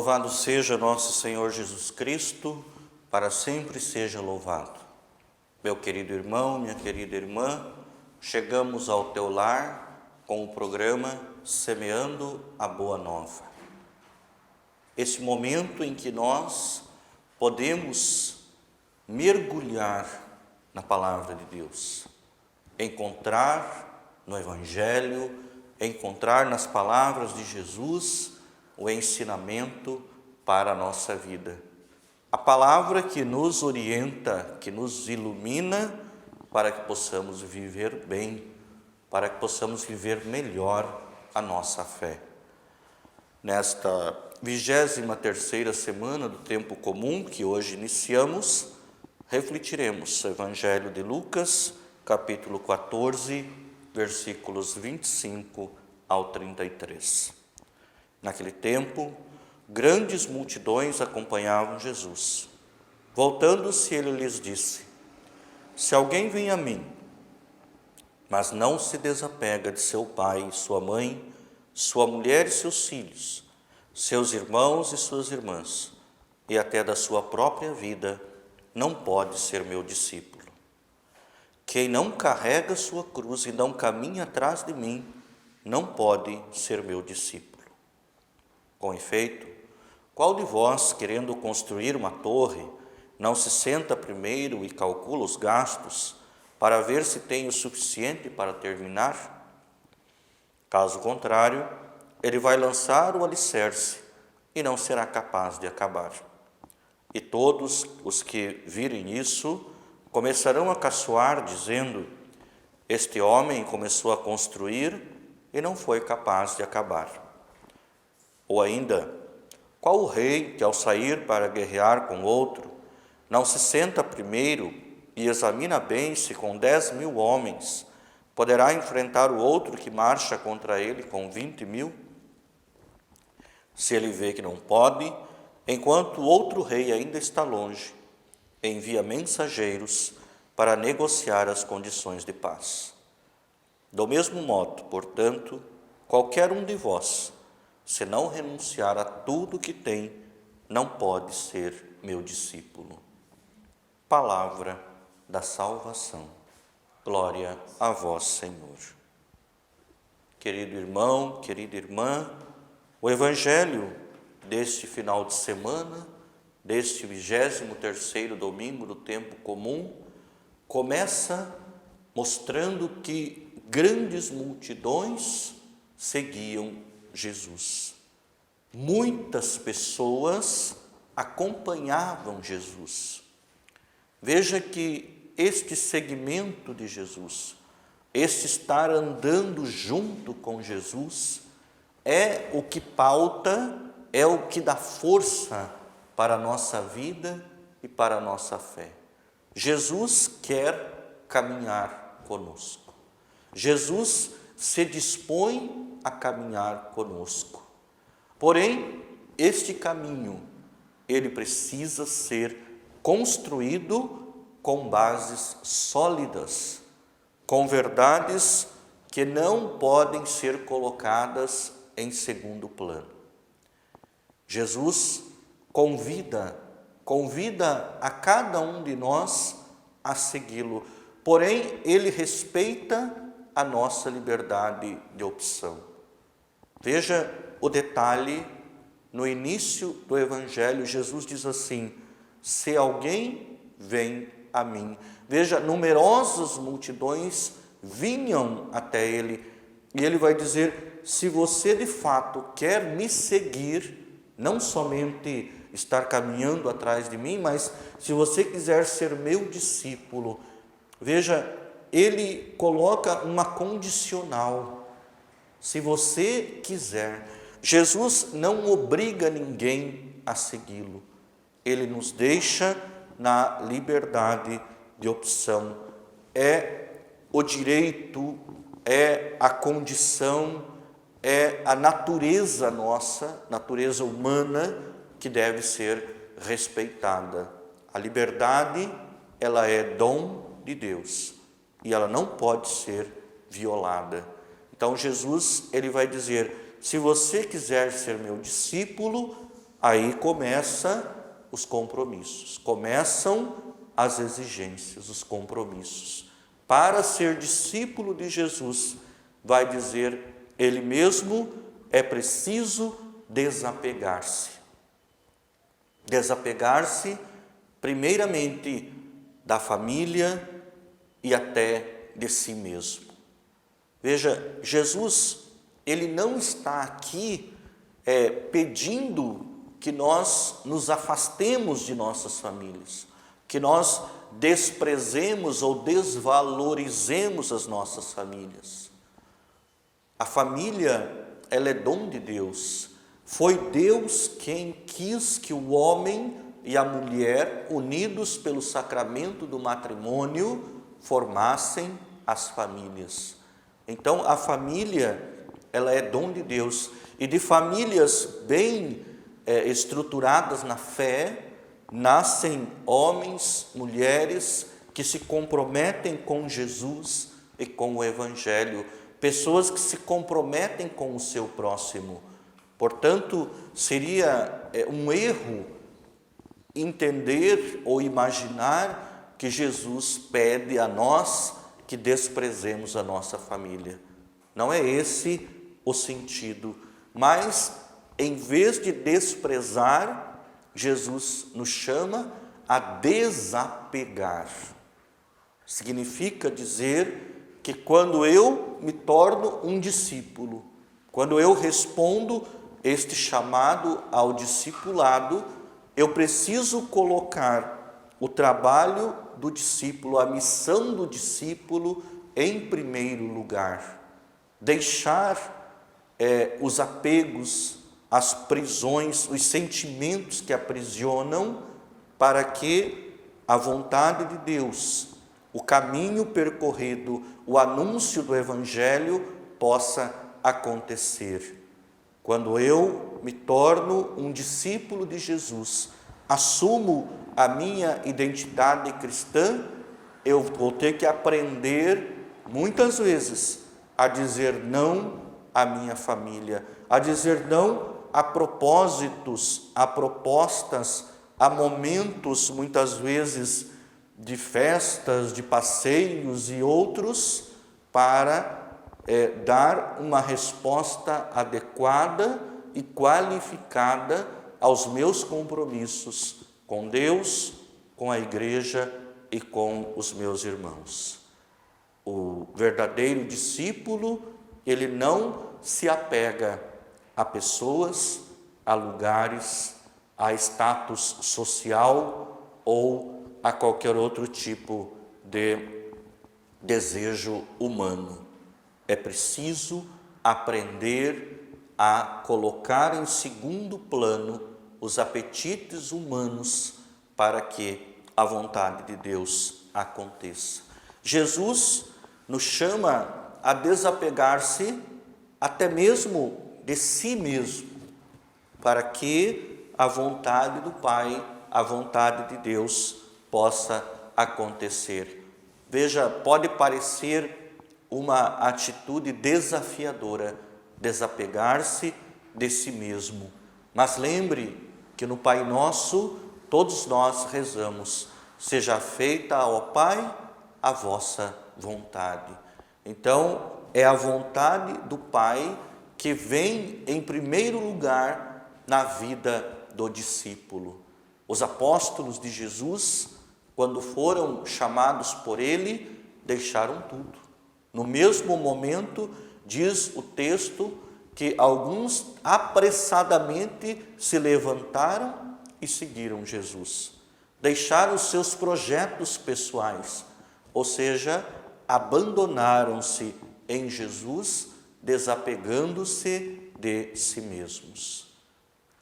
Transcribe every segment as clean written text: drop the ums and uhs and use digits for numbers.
Louvado seja nosso Senhor Jesus Cristo, para sempre seja louvado. Meu querido irmão, minha querida irmã, chegamos ao teu lar com o programa Semeando a Boa Nova. Esse momento em que nós podemos mergulhar na Palavra de Deus, encontrar no Evangelho, encontrar nas palavras de Jesus o ensinamento para a nossa vida. A palavra que nos orienta, que nos ilumina para que possamos viver bem, para que possamos viver melhor a nossa fé. Nesta 23ª semana do tempo comum que hoje iniciamos, refletiremos o Evangelho de Lucas, capítulo 14, versículos 25 ao 33. Naquele tempo, grandes multidões acompanhavam Jesus. Voltando-se, ele lhes disse: Se alguém vem a mim, mas não se desapega de seu pai e sua mãe, sua mulher e seus filhos, seus irmãos e suas irmãs, e até da sua própria vida, não pode ser meu discípulo. Quem não carrega sua cruz e não caminha atrás de mim, não pode ser meu discípulo. Com efeito, qual de vós, querendo construir uma torre, não se senta primeiro e calcula os gastos para ver se tem o suficiente para terminar? Caso contrário, ele vai lançar o alicerce e não será capaz de acabar. E todos os que virem isso começarão a caçoar, dizendo: Este homem começou a construir e não foi capaz de acabar. Ou ainda, qual o rei que, ao sair para guerrear com outro, não se senta primeiro e examina bem se com 10.000 homens poderá enfrentar o outro que marcha contra ele com 20.000? Se ele vê que não pode, enquanto o outro rei ainda está longe, envia mensageiros para negociar as condições de paz. Do mesmo modo, portanto, qualquer um de vós, se não renunciar a tudo que tem, não pode ser meu discípulo. Palavra da salvação. Glória a vós, Senhor. Querido irmão, querida irmã, o Evangelho deste final de semana, deste 23º domingo do tempo comum, começa mostrando que grandes multidões seguiam Jesus. Muitas pessoas acompanhavam Jesus. Veja que este segmento de Jesus, este estar andando junto com Jesus, é o que pauta, é o que dá força para a nossa vida e para a nossa fé. Jesus quer caminhar conosco. Jesus se dispõe a caminhar conosco. Porém, este caminho, ele precisa ser construído com bases sólidas, com verdades que não podem ser colocadas em segundo plano. Jesus convida a cada um de nós a segui-lo, porém, ele respeita a nossa liberdade de opção. Veja o detalhe, no início do Evangelho, Jesus diz assim: se alguém vem a mim. Veja, numerosas multidões vinham até ele, e ele vai dizer: se você de fato quer me seguir, não somente estar caminhando atrás de mim, mas se você quiser ser meu discípulo, veja, ele coloca uma condicional. Se você quiser, Jesus não obriga ninguém a segui-lo. Ele nos deixa na liberdade de opção. É o direito, é a condição, é a natureza nossa, natureza humana, que deve ser respeitada. A liberdade, ela é dom de Deus e ela não pode ser violada. Então Jesus, ele vai dizer: se você quiser ser meu discípulo, aí começa os compromissos, começam as exigências, os compromissos. Para ser discípulo de Jesus, vai dizer ele mesmo, é preciso desapegar-se. Desapegar-se, primeiramente, da família e até de si mesmo. Veja, Jesus, ele não está aqui pedindo que nós nos afastemos de nossas famílias, que nós desprezemos ou desvalorizemos as nossas famílias. A família, ela é dom de Deus. Foi Deus quem quis que o homem e a mulher, unidos pelo sacramento do matrimônio, formassem as famílias. Então, a família, ela é dom de Deus. E de famílias bem estruturadas na fé, nascem homens, mulheres que se comprometem com Jesus e com o Evangelho, pessoas que se comprometem com o seu próximo. Portanto, seria um erro entender ou imaginar que Jesus pede a nós que desprezemos a nossa família. Não é esse o sentido, mas em vez de desprezar, Jesus nos chama a desapegar. Significa dizer que quando eu me torno um discípulo, quando eu respondo este chamado ao discipulado, eu preciso colocar o trabalho do discípulo, a missão do discípulo em primeiro lugar. Deixar os apegos, as prisões, os sentimentos que aprisionam, para que a vontade de Deus, o caminho percorrido, o anúncio do Evangelho possa acontecer. Quando eu me torno um discípulo de Jesus, assumo a minha identidade cristã, eu vou ter que aprender muitas vezes a dizer não à minha família, a dizer não a propósitos, a propostas, a momentos, muitas vezes, de festas, de passeios e outros, para dar uma resposta adequada e qualificada aos meus compromissos com Deus, com a igreja e com os meus irmãos. O verdadeiro discípulo, ele não se apega a pessoas, a lugares, a status social ou a qualquer outro tipo de desejo humano. É preciso aprender a colocar em segundo plano os apetites humanos para que a vontade de Deus aconteça. Jesus nos chama a desapegar-se até mesmo de si mesmo, para que a vontade do Pai, a vontade de Deus possa acontecer. Veja, pode parecer uma atitude desafiadora, desapegar-se de si mesmo. Mas lembre que no Pai Nosso, todos nós rezamos, seja feita, ó Pai, a vossa vontade. Então, é a vontade do Pai que vem em primeiro lugar na vida do discípulo. Os apóstolos de Jesus, quando foram chamados por ele, deixaram tudo. No mesmo momento, diz o texto, que alguns apressadamente se levantaram e seguiram Jesus. Deixaram os seus projetos pessoais, ou seja, abandonaram-se em Jesus, desapegando-se de si mesmos.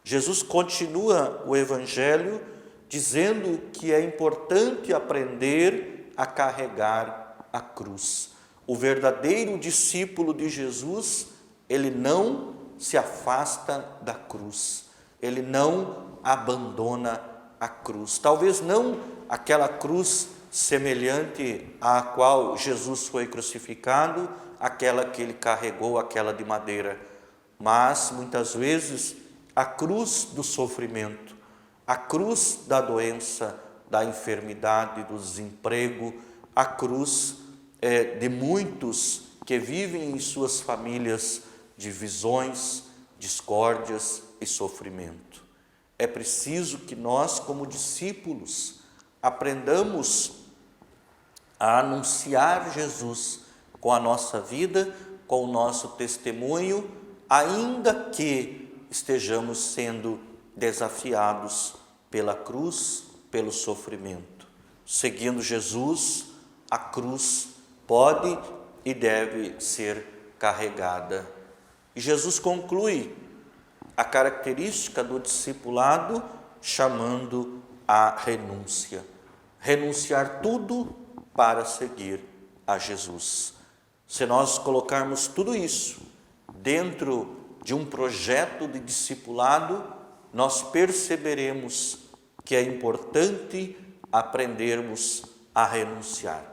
Jesus continua o Evangelho dizendo que é importante aprender a carregar a cruz. O verdadeiro discípulo de Jesus, ele não se afasta da cruz, ele não abandona a cruz. Talvez não aquela cruz semelhante à qual Jesus foi crucificado, aquela que ele carregou, aquela de madeira, mas muitas vezes a cruz do sofrimento, a cruz da doença, da enfermidade, do desemprego, a cruz de muitos que vivem em suas famílias divisões, discórdias e sofrimento. É preciso que nós, como discípulos, aprendamos a anunciar Jesus com a nossa vida, com o nosso testemunho, ainda que estejamos sendo desafiados pela cruz, pelo sofrimento. Seguindo Jesus, a cruz pode e deve ser carregada. E Jesus conclui a característica do discipulado chamando a renúncia. Renunciar tudo para seguir a Jesus. Se nós colocarmos tudo isso dentro de um projeto de discipulado, nós perceberemos que é importante aprendermos a renunciar.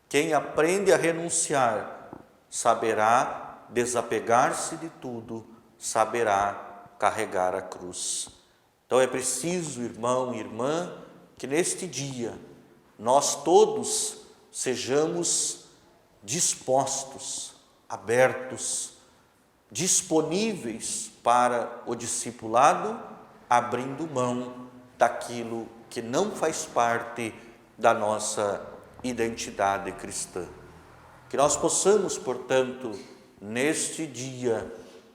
Quem aprende a renunciar saberá desapegar-se de tudo, saberá carregar a cruz. Então é preciso, irmão e irmã, que neste dia nós todos sejamos dispostos, abertos, disponíveis para o discipulado, abrindo mão daquilo que não faz parte da nossa identidade cristã. Que nós possamos, portanto, neste dia,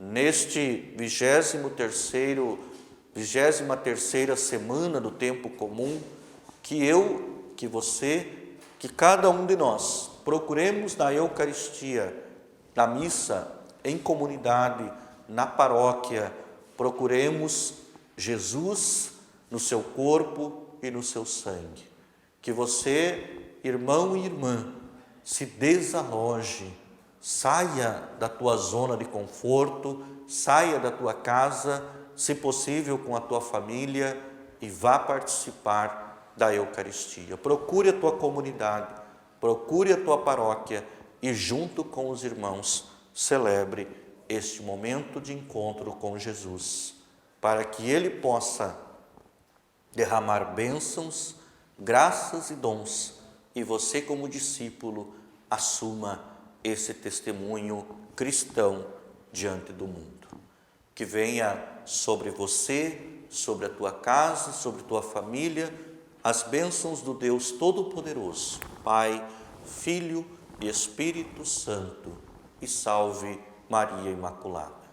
neste 23ª semana do tempo comum, que eu, que você, que cada um de nós procuremos na Eucaristia, na missa, em comunidade, na paróquia, procuremos Jesus no seu corpo e no seu sangue. Que você, irmão e irmã, se desaloje, saia da tua zona de conforto, saia da tua casa, se possível com a tua família, e vá participar da Eucaristia. Procure a tua comunidade, procure a tua paróquia e junto com os irmãos celebre este momento de encontro com Jesus, para que Ele possa derramar bênçãos, graças e dons, e você como discípulo assuma esse testemunho cristão diante do mundo. Que venha sobre você, sobre a tua casa, sobre a tua família, as bênçãos do Deus Todo-Poderoso, Pai, Filho e Espírito Santo, e salve Maria Imaculada.